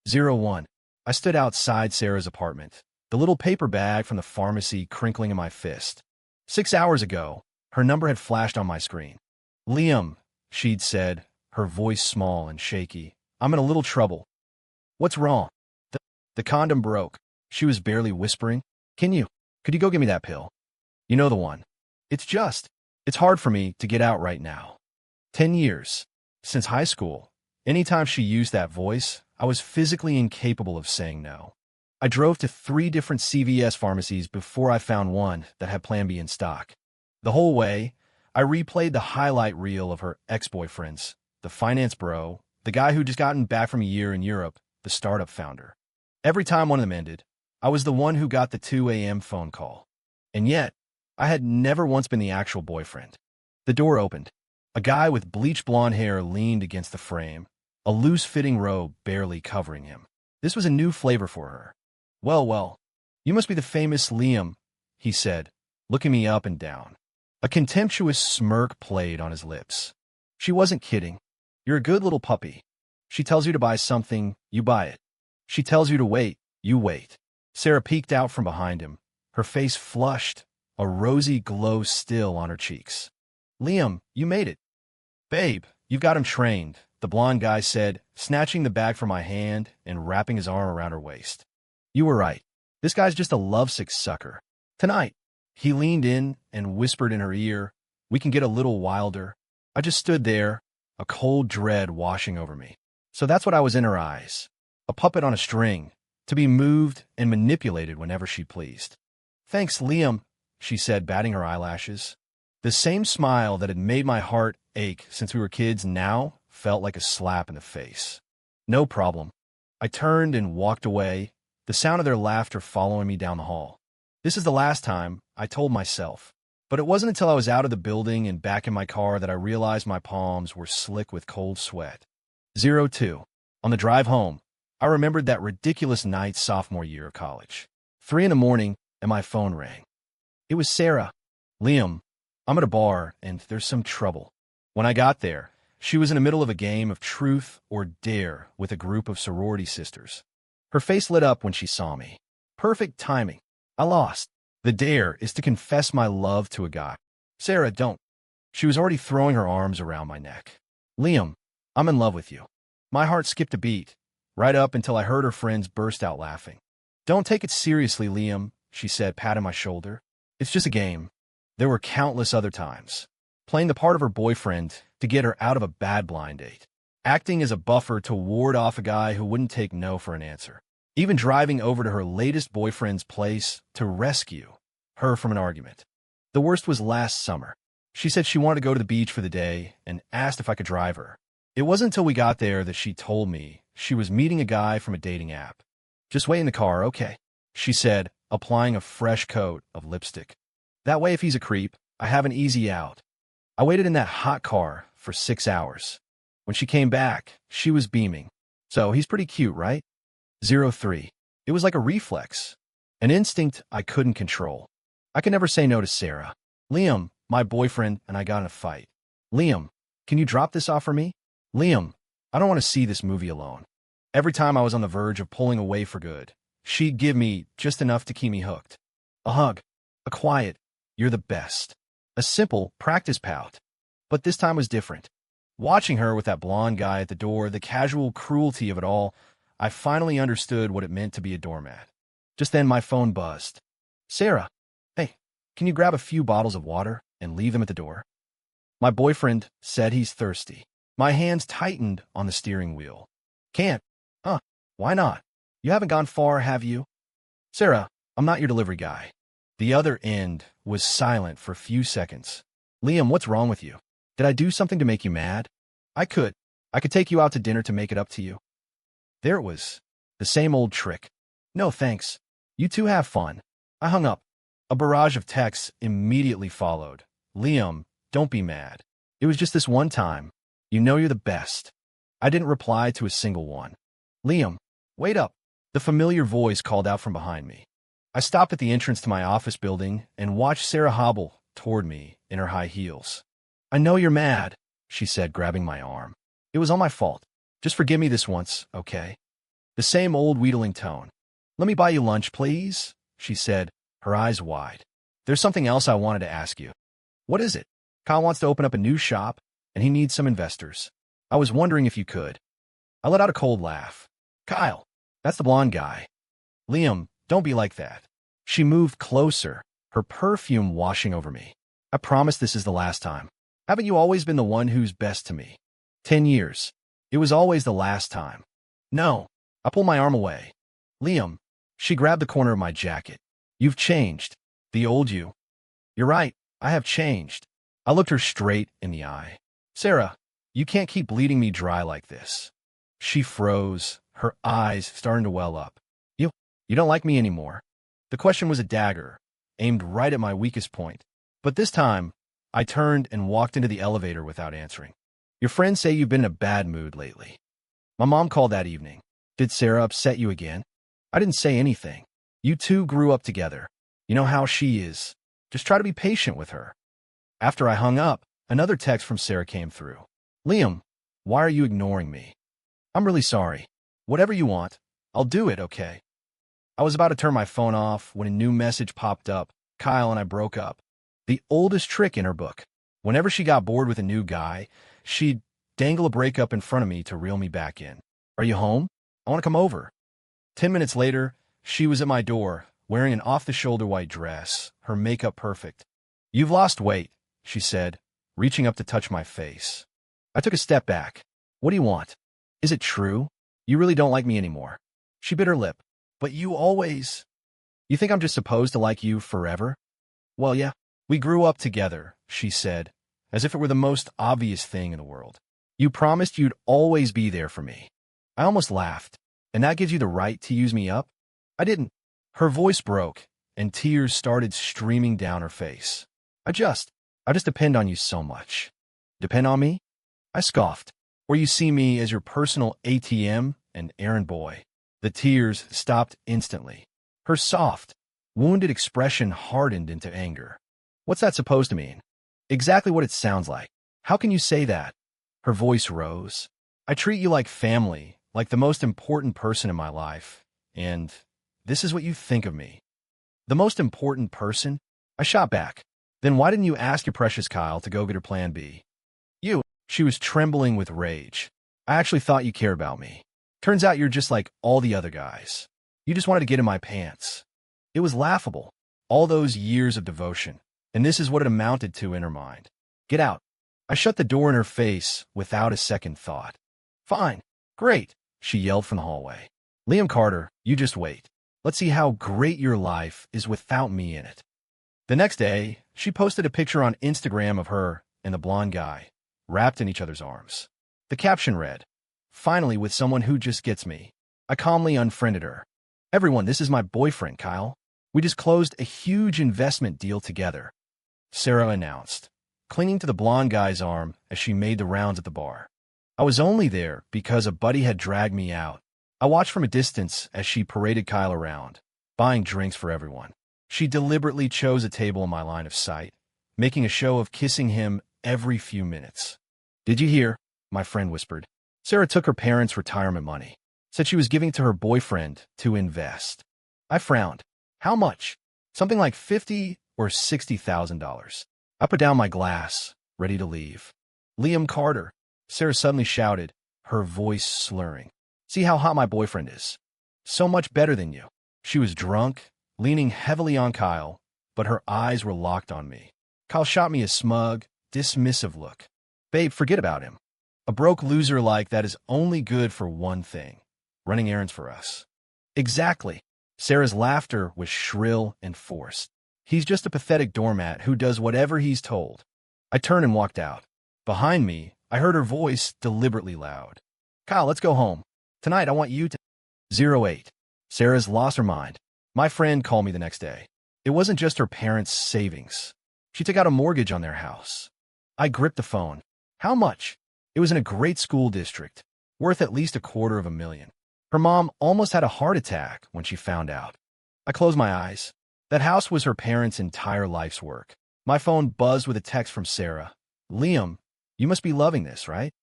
01. I stood outside Sarah's apartment, the little paper bag from the pharmacy crinkling in my fist. 6 hours ago, her number had flashed on my screen. Liam, she'd said, her voice small and shaky. I'm in a little trouble. What's wrong? The condom broke. She was barely whispering. Could you go get me that pill? You know the one. It's hard for me to get out right now. 10 years. Since high school. Anytime she used that voice, I was physically incapable of saying no. I drove to 3 different CVS pharmacies before I found one that had Plan B in stock. The whole way, I replayed the highlight reel of her ex-boyfriends, the finance bro, the guy who'd just gotten back from a year in Europe, the startup founder. Every time one of them ended, I was the one who got the 2 a.m. phone call. And yet, I had never once been the actual boyfriend. The door opened. A guy with bleached blonde hair leaned against the frame, a loose-fitting robe barely covering him. This was a new flavor for her. Well, you must be the famous Liam, he said, looking me up and down. A contemptuous smirk played on his lips. She wasn't kidding. You're a good little puppy. She tells you to buy something, you buy it. She tells you to wait, you wait. Sarah peeked out from behind him, her face flushed, a rosy glow still on her cheeks. Liam, you made it. Babe, you've got him trained, the blonde guy said, snatching the bag from my hand and wrapping his arm around her waist. You were right. This guy's just a lovesick sucker. Tonight, he leaned in and whispered in her ear, we can get a little wilder. I just stood there, a cold dread washing over me. So that's what I was in her eyes. A puppet on a string, to be moved and manipulated whenever she pleased. Thanks, Liam, she said, batting her eyelashes. The same smile that had made my heart ache since we were kids now felt like a slap in the face. No problem. I turned and walked away, the sound of their laughter following me down the hall. This is the last time, I told myself. But it wasn't until I was out of the building and back in my car that I realized my palms were slick with cold sweat. 02. On the drive home, I remembered that ridiculous night sophomore year of college. 3 in the morning, and my phone rang. It was Sarah. Liam, I'm at a bar, and there's some trouble. When I got there, she was in the middle of a game of truth or dare with a group of sorority sisters. Her face lit up when she saw me. Perfect timing. I lost. The dare is to confess my love to a guy. Sarah, don't. She was already throwing her arms around my neck. Liam, I'm in love with you. My heart skipped a beat, right up until I heard her friends burst out laughing. Don't take it seriously, Liam, she said, patting my shoulder. It's just a game. There were countless other times. Playing the part of her boyfriend to get her out of a bad blind date. Acting as a buffer to ward off a guy who wouldn't take no for an answer. Even driving over to her latest boyfriend's place to rescue her from an argument. The worst was last summer. She said she wanted to go to the beach for the day and asked if I could drive her. It wasn't until we got there that she told me she was meeting a guy from a dating app. Just wait in the car, okay, she said, applying a fresh coat of lipstick. That way, if he's a creep, I have an easy out. I waited in that hot car for 6 hours. When she came back, she was beaming. So he's pretty cute, right? 03. It was like a reflex. An instinct I couldn't control. I could never say no to Sarah. Liam, my boyfriend, and I got in a fight. Liam, can you drop this off for me? Liam, I don't want to see this movie alone. Every time I was on the verge of pulling away for good, she'd give me just enough to keep me hooked. A hug. A quiet, you're the best. A simple practice pout. But this time was different. Watching her with that blonde guy at the door, the casual cruelty of it all, I finally understood what it meant to be a doormat. Just then my phone buzzed. Sarah, hey, can you grab a few bottles of water and leave them at the door? My boyfriend said he's thirsty. My hands tightened on the steering wheel. Can't. Huh, why not? You haven't gone far, have you? Sarah, I'm not your delivery guy. The other end was silent for a few seconds. Liam, what's wrong with you? Did I do something to make you mad? I could take you out to dinner to make it up to you. There it was. The same old trick. No, thanks. You two have fun. I hung up. A barrage of texts immediately followed. Liam, don't be mad. It was just this one time. You know you're the best. I didn't reply to a single one. Liam, wait up. The familiar voice called out from behind me. I stopped at the entrance to my office building and watched Sarah hobble toward me in her high heels. I know you're mad, she said, grabbing my arm. It was all my fault. Just forgive me this once, okay? The same old wheedling tone. "Let me buy you lunch, please," she said, her eyes wide. "There's something else I wanted to ask you." "What is it?" "Kyle wants to open up a new shop, and he needs some investors. I was wondering if you could." I let out a cold laugh. "Kyle, that's the blonde guy." "Liam, don't be like that." She moved closer, her perfume washing over me. "I promise this is the last time. Haven't you always been the one who's best to me? 10 years. It was always the last time." "No." I pulled my arm away. "Liam." She grabbed the corner of my jacket. "You've changed. The old you." "You're right. I have changed." I looked her straight in the eye. "Sarah, you can't keep bleeding me dry like this." She froze, her eyes starting to well up. You don't like me anymore." The question was a dagger, aimed right at my weakest point. But this time, I turned and walked into the elevator without answering. "Your friends say you've been in a bad mood lately. My mom called that evening. Did Sarah upset you again?" I didn't say anything. "You two grew up together. You know how she is. Just try to be patient with her." After I hung up, another text from Sarah came through. "Liam, why are you ignoring me? I'm really sorry. Whatever you want, I'll do it, okay?" I was about to turn my phone off when a new message popped up. Kyle and I broke up. The oldest trick in her book. Whenever she got bored with a new guy, she'd dangle a breakup in front of me to reel me back in. "Are you home? I want to come over." 10 minutes later, she was at my door, wearing an off-the-shoulder white dress, her makeup perfect. "You've lost weight," she said, reaching up to touch my face. I took a step back. "What do you want? Is it true? You really don't like me anymore?" She bit her lip. "But you always... You think I'm just supposed to like you forever?" "Well, yeah. We grew up together," she said, as if it were the most obvious thing in the world. "You promised you'd always be there for me." I almost laughed. "And that gives you the right to use me up?" "I didn't." Her voice broke, and tears started streaming down her face. I just depend on you so much." "Depend on me?" I scoffed. "Or you see me as your personal ATM and errand boy." The tears stopped instantly. Her soft, wounded expression hardened into anger. "What's that supposed to mean?" "Exactly what it sounds like. How can you say that?" Her voice rose. "I treat you like family, like the most important person in my life. And this is what you think of me." "The most important person?" I shot back. "Then why didn't you ask your precious Kyle to go get her plan B?" "You..." She was trembling with rage. "I actually thought you cared about me. Turns out you're just like all the other guys. You just wanted to get in my pants." It was laughable. All those years of devotion. And this is what it amounted to in her mind. "Get out." I shut the door in her face without a second thought. "Fine. Great," she yelled from the hallway. "Liam Carter, you just wait. Let's see how great your life is without me in it." The next day, she posted a picture on Instagram of her and the blonde guy, wrapped in each other's arms. The caption read, "Finally with someone who just gets me." I calmly unfriended her. "Everyone, this is my boyfriend, Kyle. We just closed a huge investment deal together," Sarah announced, clinging to the blonde guy's arm as she made the rounds at the bar. I was only there because a buddy had dragged me out. I watched from a distance as she paraded Kyle around, buying drinks for everyone. She deliberately chose a table in my line of sight, making a show of kissing him every few minutes. "Did you hear?" my friend whispered. Sarah took her parents' retirement money, said she was giving it to her boyfriend to invest. I frowned. "How much?" "Something like $50,000 or $60,000. I put down my glass, ready to leave. "Liam Carter," Sarah suddenly shouted, her voice slurring. "See how hot my boyfriend is. So much better than you." She was drunk, leaning heavily on Kyle, but her eyes were locked on me. Kyle shot me a smug, dismissive look. "Babe, forget about him. A broke loser like that is only good for one thing, running errands for us." "Exactly." Sarah's laughter was shrill and forced. "He's just a pathetic doormat who does whatever he's told." I turned and walked out. Behind me, I heard her voice deliberately loud. "Kyle, let's go home. Tonight I want you to..." 08. Sarah's lost her mind. My friend called me the next day. It wasn't just her parents' savings. She took out a mortgage on their house. I gripped the phone. "How much?" It was in a great school district, worth at least $250,000. Her mom almost had a heart attack when she found out. I closed my eyes. That house was her parents' entire life's work. My phone buzzed with a text from Sarah. "Liam, you must be loving this, right?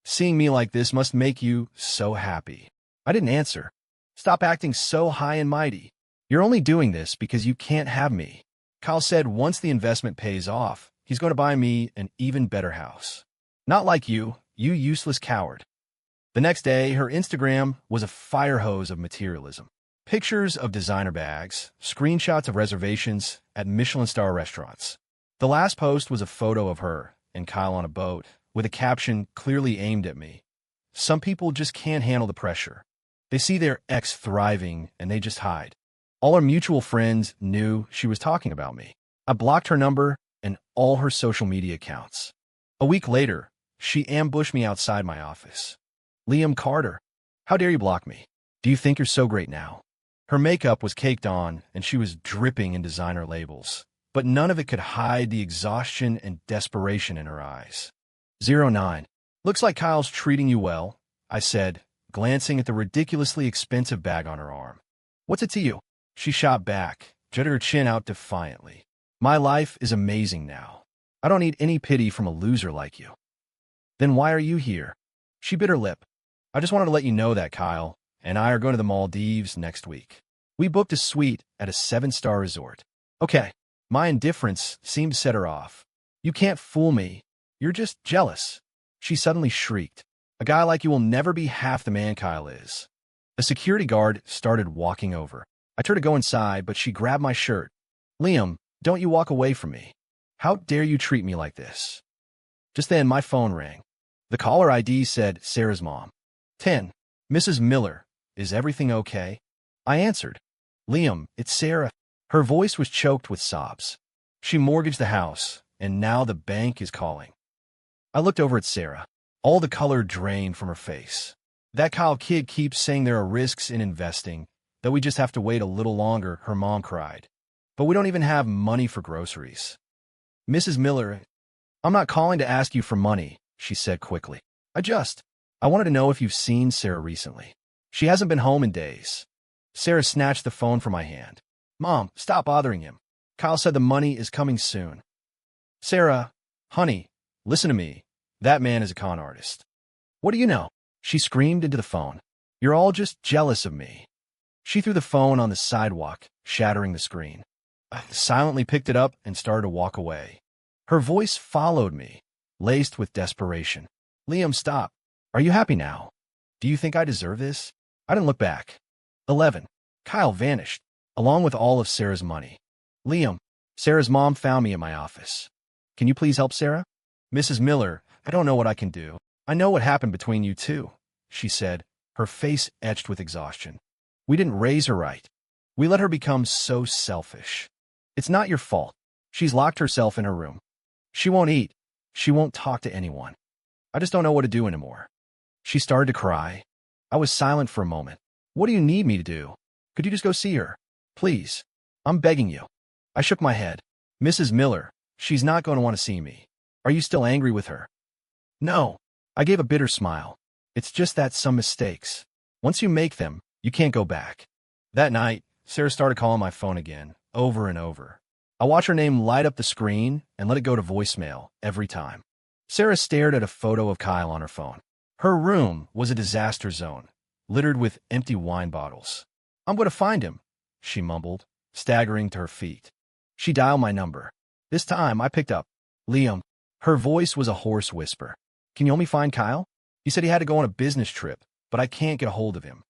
Seeing me like this must make you so happy." I didn't answer. Stop acting so high and mighty. You're only doing this because you can't have me. Kyle said once the investment pays off, he's going to buy me an even better house. Not like you useless coward. The next day, her Instagram was a fire hose of materialism. Pictures of designer bags, screenshots of reservations at Michelin-star restaurants. The last post was a photo of her and Kyle on a boat, with a caption clearly aimed at me. Some people just can't handle the pressure. They see their ex thriving and they just hide. All our mutual friends knew she was talking about me. I blocked her number and all her social media accounts. A week later, she ambushed me outside my office. Liam Carter, how dare you block me? Do you think you're so great now? Her makeup was caked on and she was dripping in designer labels, but none of it could hide the exhaustion and desperation in her eyes. 09. Looks like Kyle's treating you well, I said, glancing at the ridiculously expensive bag on her arm. What's it to you? She shot back, jutted her chin out defiantly. My life is amazing now. I don't need any pity from a loser like you. Then why are you here? She bit her lip. I just wanted to let you know that Kyle and I are going to the Maldives next week. We booked a suite at a 7-star resort. Okay, my indifference seemed to set her off. You can't fool me. You're just jealous. She suddenly shrieked. A guy like you will never be half the man Kyle is. A security guard started walking over. I turned to go inside, but she grabbed my shirt. Liam, don't you walk away from me. How dare you treat me like this? Just then, my phone rang. The caller ID said Sarah's mom. 10. Mrs. Miller, is everything okay? I answered. Liam, it's Sarah. Her voice was choked with sobs. She mortgaged the house, and now the bank is calling. I looked over at Sarah. All the color drained from her face. That Kyle kid keeps saying there are risks in investing, that we just have to wait a little longer, her mom cried. But we don't even have money for groceries. Mrs. Miller, I'm not calling to ask you for money, she said quickly. I wanted to know if you've seen Sarah recently. She hasn't been home in days. Sarah snatched the phone from my hand. Mom, stop bothering him. Kyle said the money is coming soon. Sarah, honey, listen to me. That man is a con artist. What do you know? She screamed into the phone. You're all just jealous of me. She threw the phone on the sidewalk, shattering the screen. I silently picked it up and started to walk away. Her voice followed me, laced with desperation. Liam, stop. Are you happy now? Do you think I deserve this? I didn't look back. 11. Kyle vanished, along with all of Sarah's money. Liam, Sarah's mom found me in my office. Can you please help Sarah? Mrs. Miller, I don't know what I can do. I know what happened between you two, she said, her face etched with exhaustion. We didn't raise her right. We let her become so selfish. It's not your fault. She's locked herself in her room. She won't eat. She won't talk to anyone. I just don't know what to do anymore. She started to cry. I was silent for a moment. What do you need me to do? Could you just go see her? Please. I'm begging you. I shook my head. Mrs. Miller, she's not going to want to see me. Are you still angry with her? No. I gave a bitter smile. It's just that some mistakes. Once you make them, you can't go back. That night, Sarah started calling my phone again, over and over. I watched her name light up the screen and let it go to voicemail every time. Sarah stared at a photo of Kyle on her phone. Her room was a disaster zone, littered with empty wine bottles. I'm going to find him, she mumbled, staggering to her feet. She dialed my number. This time, I picked up. Liam. Her voice was a hoarse whisper. Can you help me find Kyle? He said he had to go on a business trip, but I can't get a hold of him.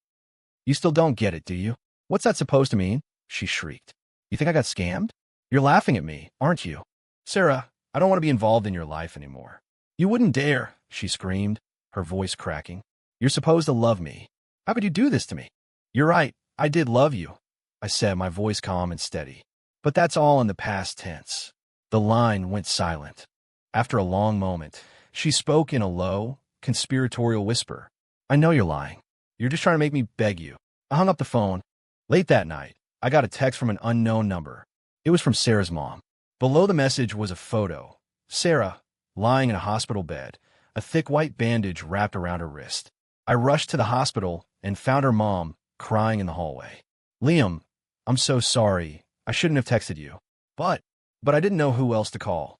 You still don't get it, do you? What's that supposed to mean? She shrieked. You think I got scammed? You're laughing at me, aren't you? Sarah, I don't want to be involved in your life anymore. You wouldn't dare, she screamed, her voice cracking. You're supposed to love me. How could you do this to me? You're right, I did love you, I said, my voice calm and steady. But that's all in the past tense. The line went silent. After a long moment, she spoke in a low, conspiratorial whisper. I know you're lying. You're just trying to make me beg you. I hung up the phone. Late that night, I got a text from an unknown number. It was from Sarah's mom. Below the message was a photo. Sarah, lying in a hospital bed, a thick white bandage wrapped around her wrist. I rushed to the hospital and found her mom crying in the hallway. Liam, I'm so sorry. I shouldn't have texted you. But I didn't know who else to call.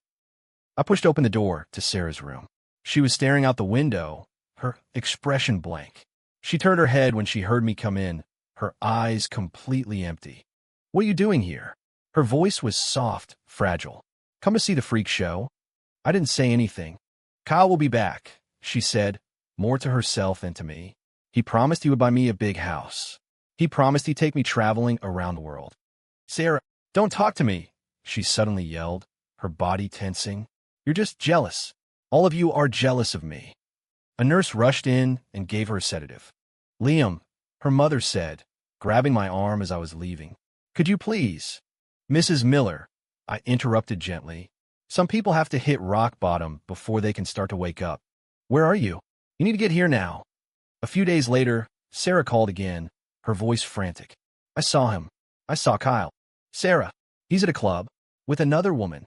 I pushed open the door to Sarah's room. She was staring out the window, her expression blank. She turned her head when she heard me come in, her eyes completely empty. What are you doing here? Her voice was soft, fragile. Come to see the freak show? I didn't say anything. Kyle will be back, she said, more to herself than to me. He promised he would buy me a big house. He promised he'd take me traveling around the world. Sarah, don't talk to me, she suddenly yelled, her body tensing. You're just jealous. All of you are jealous of me. A nurse rushed in and gave her a sedative. Liam, her mother said, grabbing my arm as I was leaving. Could you please? Mrs. Miller, I interrupted gently. Some people have to hit rock bottom before they can start to wake up. Where are you? You need to get here now. A few days later, Sarah called again, her voice frantic. I saw him. I saw Kyle. Sarah, he's at a club with another woman.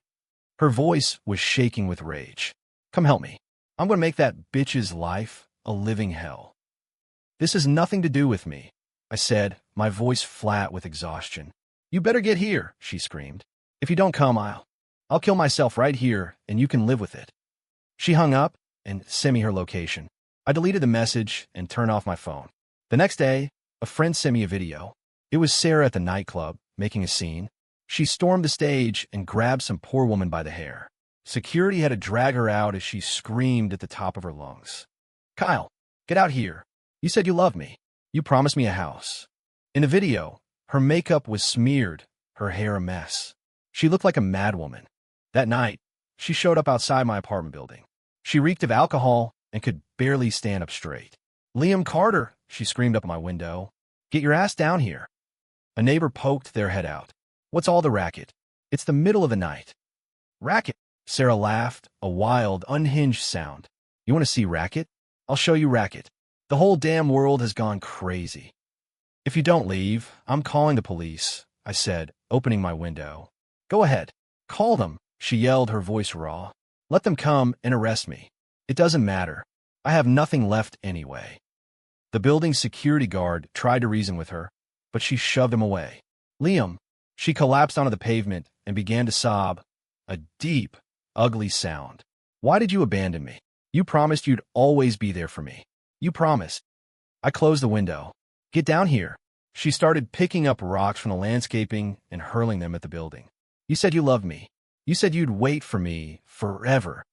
Her voice was shaking with rage. Come help me. I'm going to make that bitch's life a living hell. This has nothing to do with me, I said, my voice flat with exhaustion. You better get here, she screamed. If you don't come, I'll kill myself right here, and you can live with it. She hung up and sent me her location. I deleted the message and turned off my phone. The next day, a friend sent me a video. It was Sarah at the nightclub, making a scene. She stormed the stage and grabbed some poor woman by the hair. Security had to drag her out as she screamed at the top of her lungs. Kyle, get out here. You said you loved me. You promised me a house. In the video, her makeup was smeared, her hair a mess. She looked like a madwoman. That night, she showed up outside my apartment building. She reeked of alcohol and could barely stand up straight. Liam Carter, she screamed up at my window. Get your ass down here. A neighbor poked their head out. What's all the racket? It's the middle of the night. Racket? Sarah laughed, a wild, unhinged sound. You want to see racket? I'll show you racket. The whole damn world has gone crazy. If you don't leave, I'm calling the police, I said, opening my window. Go ahead. Call them, she yelled, her voice raw. Let them come and arrest me. It doesn't matter. I have nothing left anyway. The building's security guard tried to reason with her, but she shoved him away. Liam, she collapsed onto the pavement and began to sob, a deep, ugly sound. Why did you abandon me? You promised you'd always be there for me. You promised. I closed the window. Get down here. She started picking up rocks from the landscaping and hurling them at the building. You said you loved me. You said you'd wait for me forever.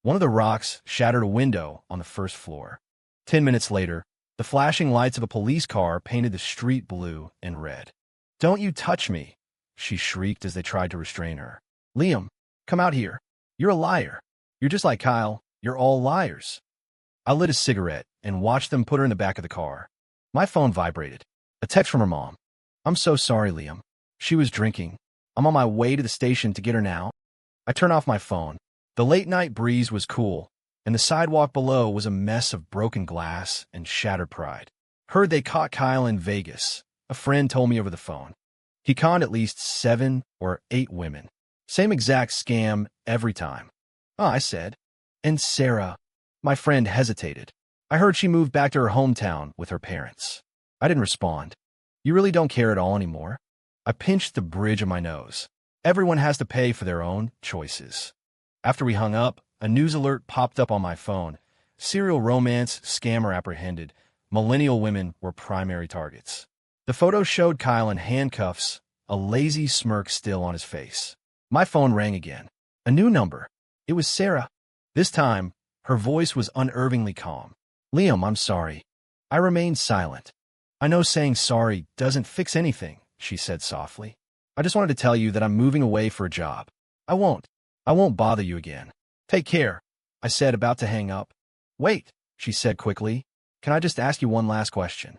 One of the rocks shattered a window on the first floor. 10 minutes later, the flashing lights of a police car painted the street blue and red. Don't you touch me, she shrieked as they tried to restrain her. Liam, come out here. You're a liar. You're just like Kyle. You're all liars. I lit a cigarette and watched them put her in the back of the car. My phone vibrated. A text from her mom. I'm so sorry, Liam. She was drinking. I'm on my way to the station to get her now. I turned off my phone. The late-night breeze was cool, and the sidewalk below was a mess of broken glass and shattered pride. Heard they caught Kyle in Vegas. A friend told me over the phone. He conned at least 7 or 8 women. Same exact scam every time. Oh, I said. And Sarah. My friend hesitated. I heard she moved back to her hometown with her parents. I didn't respond. You really don't care at all anymore? I pinched the bridge of my nose. Everyone has to pay for their own choices. After we hung up, a news alert popped up on my phone. Serial romance scammer apprehended. Millennial women were primary targets. The photo showed Kyle in handcuffs, a lazy smirk still on his face. My phone rang again. A new number. It was Sarah. This time, her voice was unnervingly calm. Liam, I'm sorry. I remained silent. I know saying sorry doesn't fix anything, she said softly. I just wanted to tell you that I'm moving away for a job. I won't bother you again. Take care, I said, about to hang up. Wait, she said quickly. Can I just ask you one last question?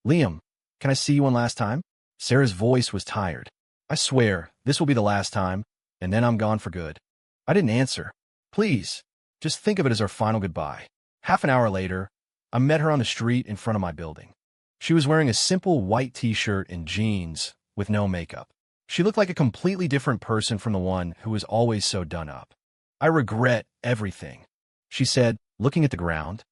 Liam, can I see you one last time? Sarah's voice was tired. I swear, this will be the last time, and then I'm gone for good. I didn't answer. Please, just think of it as our final goodbye. Half an hour later, I met her on the street in front of my building. She was wearing a simple white t-shirt and jeans with no makeup. She looked like a completely different person from the one who was always so done up. I regret everything, she said, looking at the ground.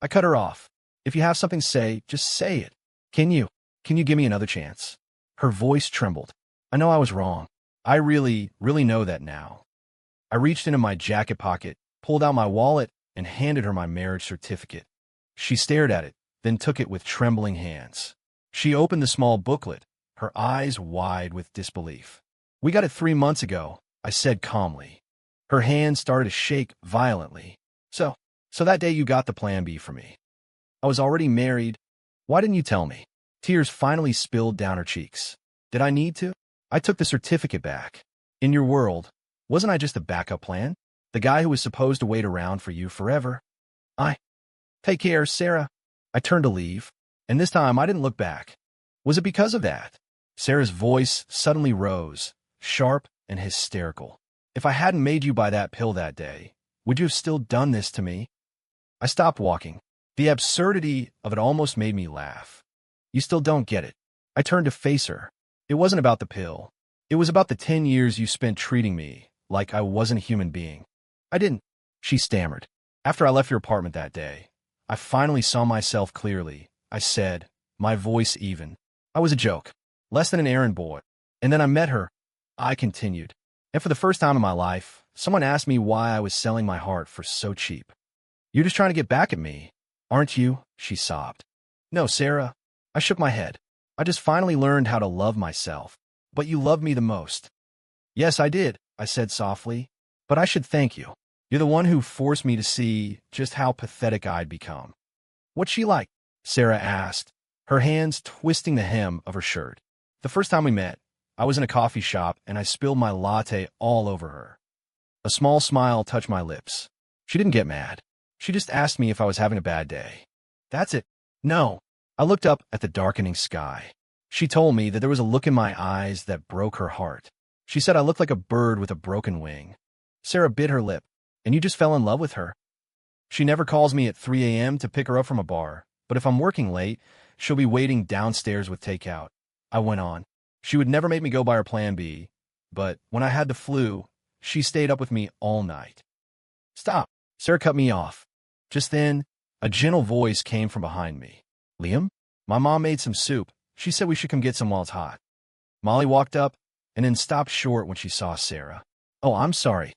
I cut her off. If you have something to say, just say it. Can you give me another chance? Her voice trembled. I know I was wrong. I really know that now. I reached into my jacket pocket, pulled out my wallet, and handed her my marriage certificate. She stared at it, then took it with trembling hands. She opened the small booklet, her eyes wide with disbelief. "We got it 3 months ago," I said calmly. Her hand started to shake violently. So that day you got the plan B for me. I was already married. Why didn't you tell me?" Tears finally spilled down her cheeks. "Did I need to? I took the certificate back. In your world, wasn't I just a backup plan? The guy who was supposed to wait around for you forever? I... Take care, Sarah." I turned to leave, and this time I didn't look back. "Was it because of that?" Sarah's voice suddenly rose, sharp and hysterical. "If I hadn't made you buy that pill that day, would you have still done this to me?" I stopped walking. The absurdity of it almost made me laugh. "You still don't get it." I turned to face her. "It wasn't about the pill. It was about the 10 years you spent treating me like I wasn't a human being." "I didn't," she stammered. "After I left your apartment that day, I finally saw myself clearly," I said, my voice even. "I was a joke, less than an errand boy. And then I met her," I continued. "And for the first time in my life, someone asked me why I was selling my heart for so cheap." "You're just trying to get back at me, aren't you?" she sobbed. "No, Sarah." I shook my head. "I just finally learned how to love myself. But you loved me the most." "Yes, I did," I said softly. "But I should thank you. You're the one who forced me to see just how pathetic I'd become." "What's she like?" Sarah asked, her hands twisting the hem of her shirt. "The first time we met, I was in a coffee shop and I spilled my latte all over her." A small smile touched my lips. She didn't get mad. She just asked me if I was having a bad day. "That's it." "No." I looked up at the darkening sky. She told me that there was a look in my eyes that broke her heart. She said I looked like a bird with a broken wing. Sarah bit her lip. "And you just fell in love with her?" "She never calls me at 3 a.m. to pick her up from a bar, but if I'm working late, she'll be waiting downstairs with takeout," I went on. "She would never make me go by her plan B, but when I had the flu, she stayed up with me all night." "Stop." Sarah cut me off. Just then, a gentle voice came from behind me. "Liam, my mom made some soup. She said we should come get some while it's hot." Molly walked up and then stopped short when she saw Sarah. "Oh, I'm sorry."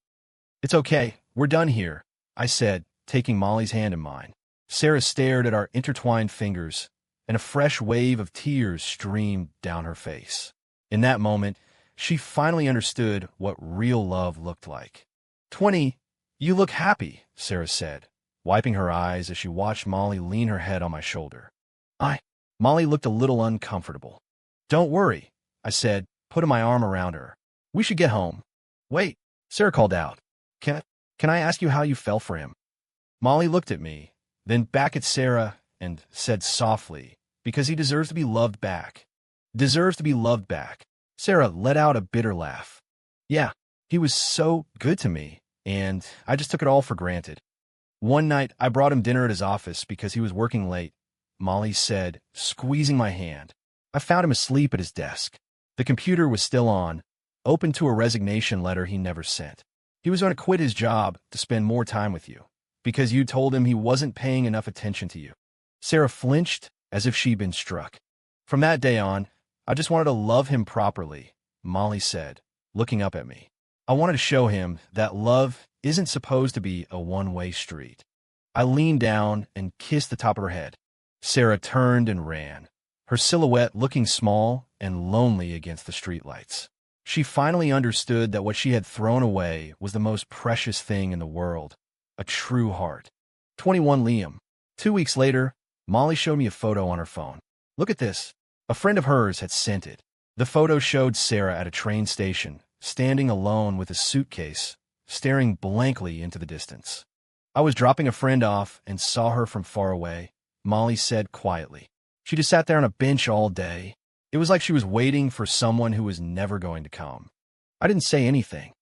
"It's okay. We're done here," I said, taking Molly's hand in mine. Sarah stared at our intertwined fingers, and a fresh wave of tears streamed down her face. In that moment, she finally understood what real love looked like. 20, you look happy," Sarah said, wiping her eyes as she watched Molly lean her head on my shoulder. Molly looked a little uncomfortable. "Don't worry," I said, putting my arm around her. "We should get home." "Wait," Sarah called out. Can I ask you how you fell for him?" Molly looked at me, then back at Sarah, and said softly, "Because he deserves to be loved back." "Deserves to be loved back." Sarah let out a bitter laugh. "Yeah, he was so good to me, and I just took it all for granted. One night, I brought him dinner at his office because he was working late," Molly said, squeezing my hand. "I found him asleep at his desk. The computer was still on, open to a resignation letter he never sent. He was going to quit his job to spend more time with you, because you told him he wasn't paying enough attention to you." Sarah flinched as if she'd been struck. "From that day on, I just wanted to love him properly," Molly said, looking up at me. "I wanted to show him that love isn't supposed to be a one-way street." I leaned down and kissed the top of her head. Sarah turned and ran, her silhouette looking small and lonely against the streetlights. She finally understood that what she had thrown away was the most precious thing in the world, a true heart. 21 Liam. 2 weeks later, Molly showed me a photo on her phone. "Look at this." A friend of hers had sent it. The photo showed Sarah at a train station, standing alone with a suitcase, staring blankly into the distance. "I was dropping a friend off and saw her from far away," Molly said quietly. "She just sat there on a bench all day. It was like she was waiting for someone who was never going to come." I didn't say anything.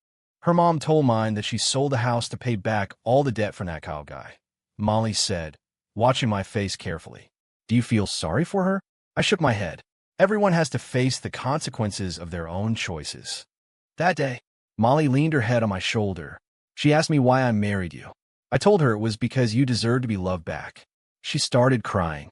"Her mom told mine that she sold the house to pay back all the debt from that Kyle guy," Molly said, watching my face carefully. "Do you feel sorry for her?" I shook my head. "Everyone has to face the consequences of their own choices." That day, Molly leaned her head on my shoulder. She asked me why I married you. I told her it was because you deserved to be loved back. She started crying.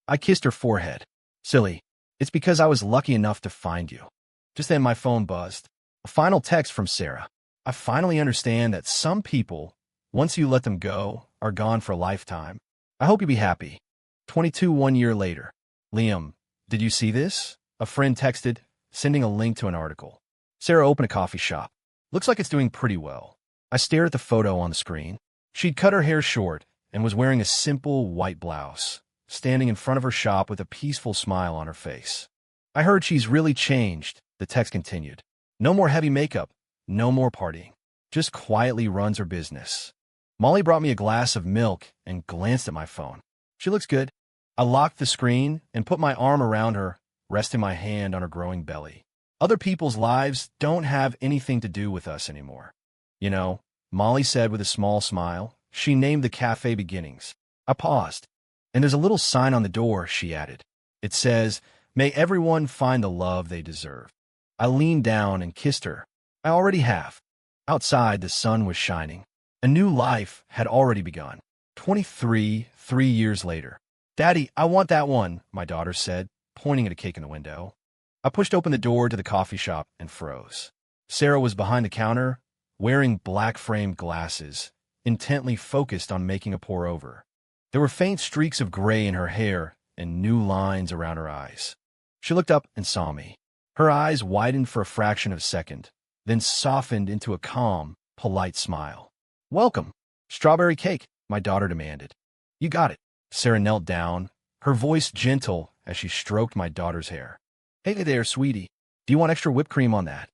I kissed her forehead. "Silly, it's because I was lucky enough to find you." Just then my phone buzzed. A final text from Sarah. "I finally understand that some people, once you let them go, are gone for a lifetime. I hope you be happy. 22 1 year later. Liam, Did you see this? A friend texted, sending a link to an article. Sarah opened a coffee shop. Looks like it's doing pretty well. I stared at the photo on the screen. She'd cut her hair short and was wearing a simple white blouse, standing in front of her shop with a peaceful smile on her face. I heard she's really changed, the text continued. No more heavy makeup, no more partying. Just quietly runs her business. Molly brought me a glass of milk and glanced at my phone. She looks good. I locked the screen and put my arm around her, resting my hand on her growing belly. Other people's lives don't have anything to do with us anymore. You know, Molly said with a small smile. She named the cafe Beginnings. I paused. And there's a little sign on the door, she added. It says, "May everyone find the love they deserve." I leaned down and kissed her. I already have. Outside, the sun was shining. A new life had already begun. 23 years later. "Daddy, I want that one," my daughter said, pointing at a cake in the window. I pushed open the door to the coffee shop and froze. Sarah was behind the counter, wearing black-framed glasses, intently focused on making a pour-over. There were faint streaks of gray in her hair and new lines around her eyes. She looked up and saw me. Her eyes widened for a fraction of a second, then softened into a calm, polite smile. "Welcome. Strawberry cake," my daughter demanded. "You got it." Sarah knelt down, her voice gentle as she stroked my daughter's hair. "Hey there, sweetie. Do you want extra whipped cream on that?"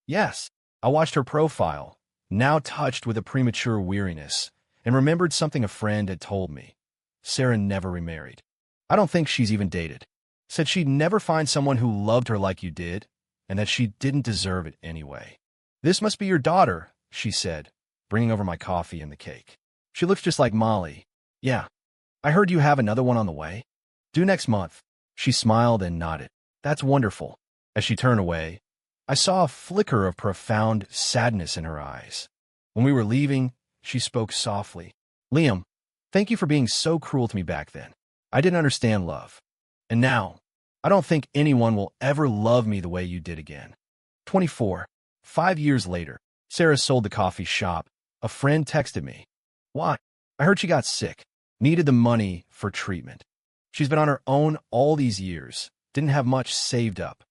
"Yes." I watched her profile, now touched with a premature weariness, and remembered something a friend had told me. Sarah never remarried. I don't think she's even dated. Said she'd never find someone who loved her like you did, and that she didn't deserve it anyway. "This must be your daughter," she said, bringing over my coffee and the cake. "She looks just like Molly." "Yeah. I heard you have another one on the way." "Due next month." She smiled and nodded. "That's wonderful." As she turned away, I saw a flicker of profound sadness in her eyes. When we were leaving, she spoke softly. "Liam, thank you for being so cruel to me back then. I didn't understand love. And now, I don't think anyone will ever love me the way you did again." 24. 5 years later, Sarah sold the coffee shop. A friend texted me. "Why?" "I heard she got sick. Needed the money for treatment. She's been on her own all these years. Didn't have much saved up."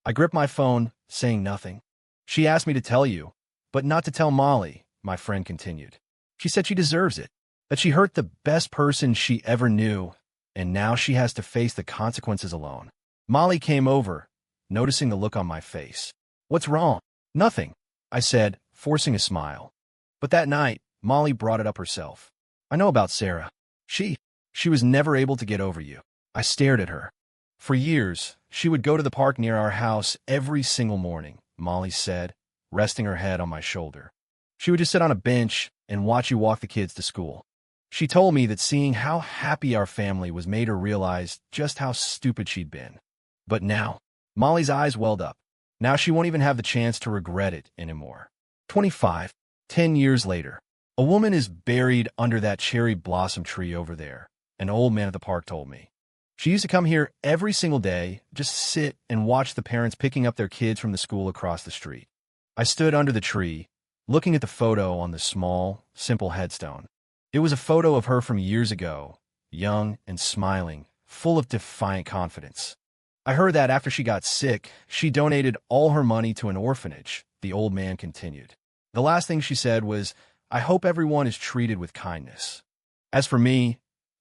I gripped my phone, saying nothing. "She asked me to tell you, but not to tell Molly," my friend continued. "She said she deserves it, that she hurt the best person she ever knew, and now she has to face the consequences alone." Molly came over, noticing the look on my face. "What's wrong?" "Nothing," I said, forcing a smile. But that night, Molly brought it up herself. "I know about Sarah. She was never able to get over you." I stared at her. "For years, she would go to the park near our house every single morning," Molly said, resting her head on my shoulder. "She would just sit on a bench and watch you walk the kids to school. She told me that seeing how happy our family was made her realize just how stupid she'd been. But now," Molly's eyes welled up, "now she won't even have the chance to regret it anymore." 25. 10 years later. A woman is buried under that cherry blossom tree over there, an old man at the park told me. She used to come here every single day, just sit and watch the parents picking up their kids from the school across the street. I stood under the tree, looking at the photo on the small, simple headstone. It was a photo of her from years ago, young and smiling, full of defiant confidence. "I heard that after she got sick, she donated all her money to an orphanage," the old man continued. "The last thing she said was, 'I hope everyone is treated with kindness.' As for me,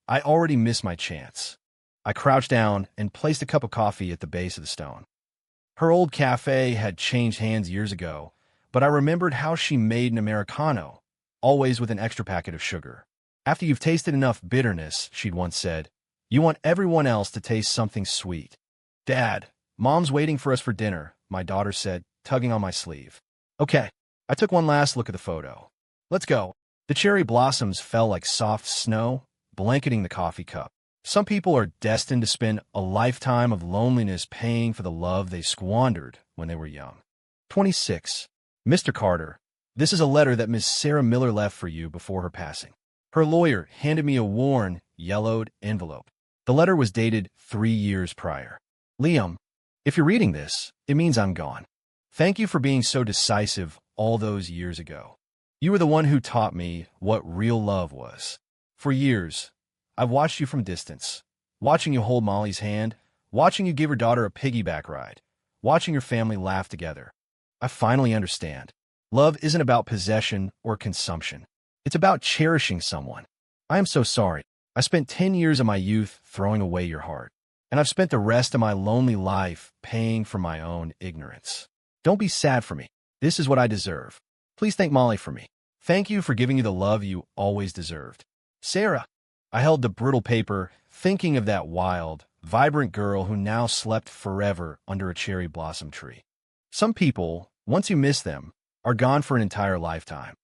I already missed my chance." I crouched down and placed a cup of coffee at the base of the stone. Her old cafe had changed hands years ago, but I remembered how she made an Americano, always with an extra packet of sugar. "After you've tasted enough bitterness," she'd once said, "you want everyone else to taste something sweet." "Dad, Mom's waiting for us for dinner," my daughter said, tugging on my sleeve. "Okay." I took one last look at the photo. "Let's go." The cherry blossoms fell like soft snow, blanketing the coffee cup. Some people are destined to spend a lifetime of loneliness paying for the love they squandered when they were young. 26. Mr. Carter, this is a letter that Miss Sarah Miller left for you before her passing. Her lawyer handed me a worn, yellowed envelope. The letter was dated 3 years prior. "Liam, if you're reading this, it means I'm gone. Thank you for being so decisive all those years ago. You were the one who taught me what real love was. For years, I've watched you from distance, watching you hold Molly's hand, watching you give her daughter a piggyback ride, watching your family laugh together. I finally understand. Love isn't about possession or consumption. It's about cherishing someone. I am so sorry. I spent 10 years of my youth throwing away your heart, and I've spent the rest of my lonely life paying for my own ignorance. Don't be sad for me. This is what I deserve. Please thank Molly for me. Thank you for giving you the love you always deserved. Sarah. I held the brittle paper, thinking of that wild, vibrant girl who now slept forever under a cherry blossom tree. Some people, once you miss them, are gone for an entire lifetime.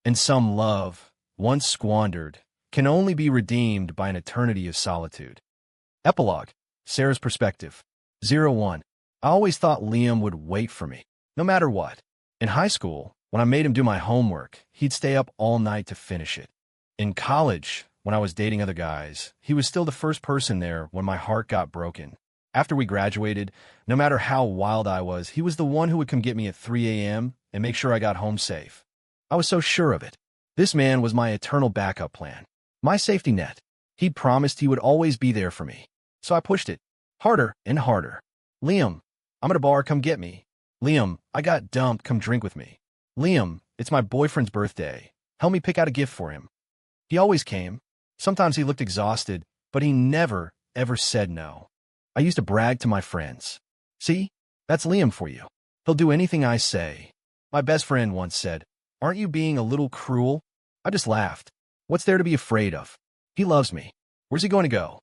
And some love, once squandered, can only be redeemed by an eternity of solitude. Epilogue. Sarah's perspective. 01. I always thought Liam would wait for me, no matter what. In high school, when I made him do my homework, he'd stay up all night to finish it. In college, when I was dating other guys, he was still the first person there when my heart got broken. After we graduated, no matter how wild I was, he was the one who would come get me at 3 a.m. and make sure I got home safe. I was so sure of it. This man was my eternal backup plan, my safety net. He'd promised he would always be there for me. So I pushed it, harder and harder. Liam, I'm at a bar, come get me. Liam, I got dumped, come drink with me. Liam, it's my boyfriend's birthday. Help me pick out a gift for him. He always came. Sometimes he looked exhausted, but he never, ever said no. I used to brag to my friends. See, that's Liam for you. He'll do anything I say. My best friend once said, aren't you being a little cruel? I just laughed. What's there to be afraid of? He loves me. Where's he going to go?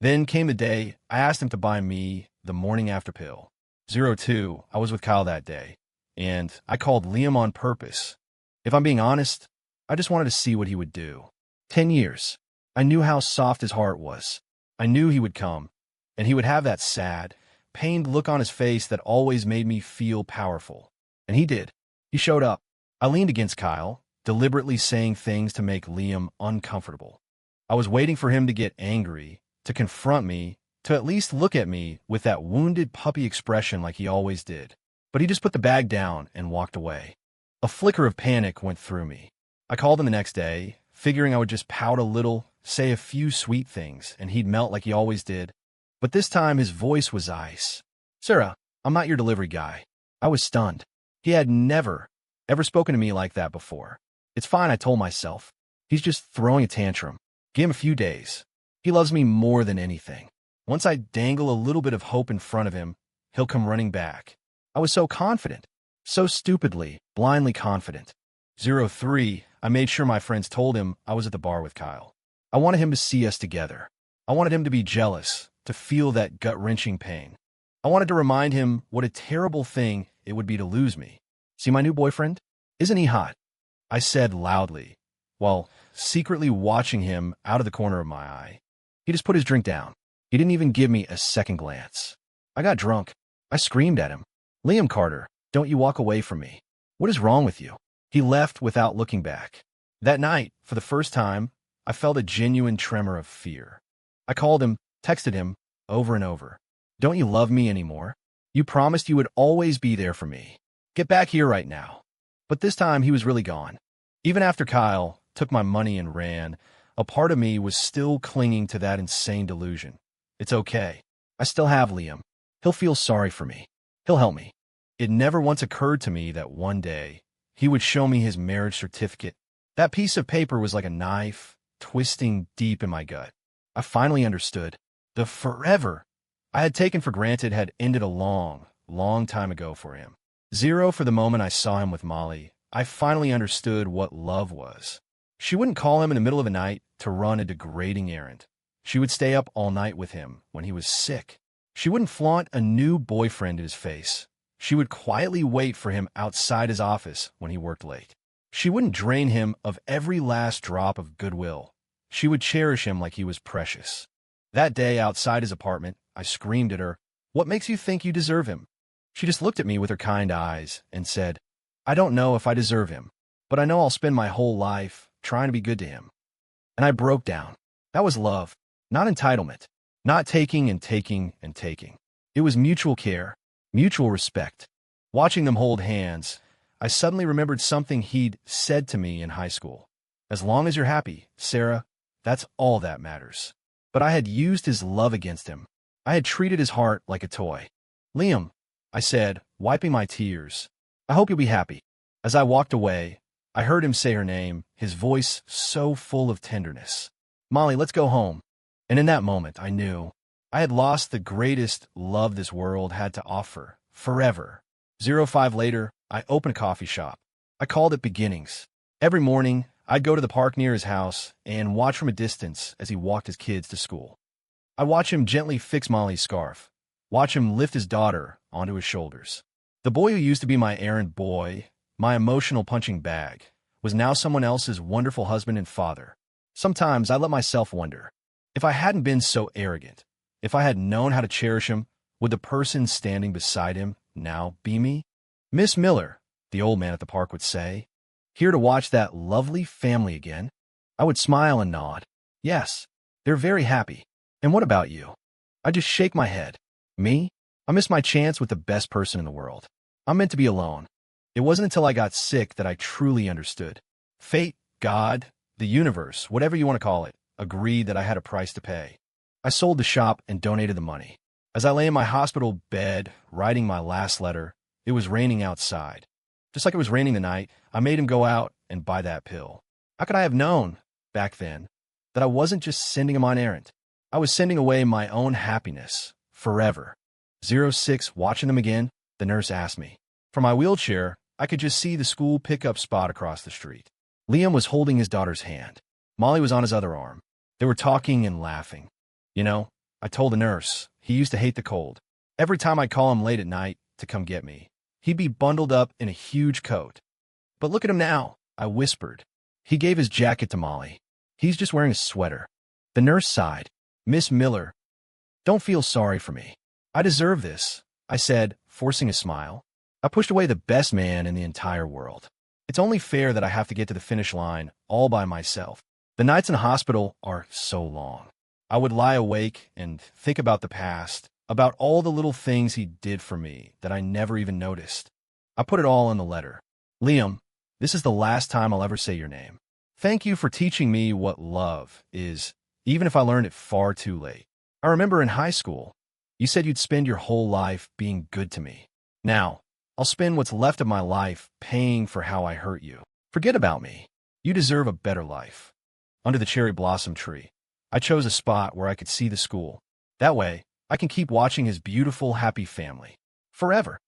Then came the day I asked him to buy me the morning after pill. 02, I was with Kyle that day, and I called Liam on purpose. If I'm being honest, I just wanted to see what he would do. 10 years. I knew how soft his heart was. I knew he would come, and he would have that sad, pained look on his face that always made me feel powerful. And he did. He showed up. I leaned against Kyle, deliberately saying things to make Liam uncomfortable. I was waiting for him to get angry, to confront me, to at least look at me with that wounded puppy expression like he always did. But he just put the bag down and walked away. A flicker of panic went through me. I called him the next day, figuring I would just pout a little, say a few sweet things, and he'd melt like he always did. But this time his voice was ice. Sarah, I'm not your delivery guy. I was stunned. He had never, ever spoken to me like that before. It's fine, I told myself. He's just throwing a tantrum. Give him a few days. He loves me more than anything. Once I dangle a little bit of hope in front of him, he'll come running back. I was so confident. So stupidly, blindly confident. 03, I made sure my friends told him I was at the bar with Kyle. I wanted him to see us together. I wanted him to be jealous, to feel that gut-wrenching pain. I wanted to remind him what a terrible thing it would be to lose me. See my new boyfriend? Isn't he hot? I said loudly, while secretly watching him out of the corner of my eye. He just put his drink down. He didn't even give me a second glance. I got drunk. I screamed at him. Liam Carter, don't you walk away from me. What is wrong with you? He left without looking back. That night, for the first time, I felt a genuine tremor of fear. I called him, texted him, over and over. Don't you love me anymore? You promised you would always be there for me. Get back here right now. But this time he was really gone. Even after Kyle took my money and ran, a part of me was still clinging to that insane delusion. It's okay. I still have Liam. He'll feel sorry for me. He'll help me. It never once occurred to me that one day he would show me his marriage certificate. That piece of paper was like a knife, twisting deep in my gut. I finally understood. The forever I had taken for granted had ended a long, long time ago for him. 0 for the moment I saw him with Molly. I finally understood what love was. She wouldn't call him in the middle of the night to run a degrading errand. She would stay up all night with him when he was sick. She wouldn't flaunt a new boyfriend in his face. She would quietly wait for him outside his office when he worked late. She wouldn't drain him of every last drop of goodwill. She would cherish him like he was precious. That day outside his apartment, I screamed at her, "What makes you think you deserve him?" She just looked at me with her kind eyes and said, "I don't know if I deserve him, but I know I'll spend my whole life trying to be good to him." And I broke down. That was love, not entitlement, not taking and taking and taking. It was mutual care, mutual respect. Watching them hold hands, I suddenly remembered something he'd said to me in high school. As long as you're happy, Sarah, that's all that matters. But I had used his love against him. I had treated his heart like a toy. Liam, I said, wiping my tears. I hope you'll be happy. As I walked away, I heard him say her name, his voice so full of tenderness. Molly, let's go home. And in that moment, I knew I had lost the greatest love this world had to offer, forever. 05 later, I opened a coffee shop. I called it Beginnings. Every morning, I'd go to the park near his house and watch from a distance as he walked his kids to school. I'd watch him gently fix Molly's scarf, watch him lift his daughter onto his shoulders. The boy who used to be my errand boy, my emotional punching bag, was now someone else's wonderful husband and father. Sometimes I let myself wonder, if I hadn't been so arrogant, if I had known how to cherish him, would the person standing beside him now be me? Miss Miller, the old man at the park would say, here to watch that lovely family again? I would smile and nod. Yes, they're very happy. And what about you? I just shake my head. Me? I miss my chance with the best person in the world. I'm meant to be alone. It wasn't until I got sick that I truly understood. Fate, God, the universe, whatever you want to call it, agreed that I had a price to pay. I sold the shop and donated the money. As I lay in my hospital bed, writing my last letter, it was raining outside. Just like it was raining the night, I made him go out and buy that pill. How could I have known, back then, that I wasn't just sending him on errand? I was sending away my own happiness, forever. 06, watching them again, the nurse asked me. From my wheelchair, I could just see the school pickup spot across the street. Liam was holding his daughter's hand. Molly was on his other arm. They were talking and laughing. You know, I told the nurse, he used to hate the cold. Every time I'd call him late at night to come get me, he'd be bundled up in a huge coat. But look at him now, I whispered. He gave his jacket to Molly. He's just wearing a sweater. The nurse sighed. Miss Miller, don't feel sorry for me. I deserve this, I said, forcing a smile. I pushed away the best man in the entire world. It's only fair that I have to get to the finish line all by myself. The nights in the hospital are so long. I would lie awake and think about the past, about all the little things he did for me that I never even noticed. I put it all in the letter. Liam, this is the last time I'll ever say your name. Thank you for teaching me what love is, even if I learned it far too late. I remember in high school, you said you'd spend your whole life being good to me. Now, I'll spend what's left of my life paying for how I hurt you. Forget about me. You deserve a better life. Under the cherry blossom tree, I chose a spot where I could see the school. That way, I can keep watching his beautiful, happy family. Forever.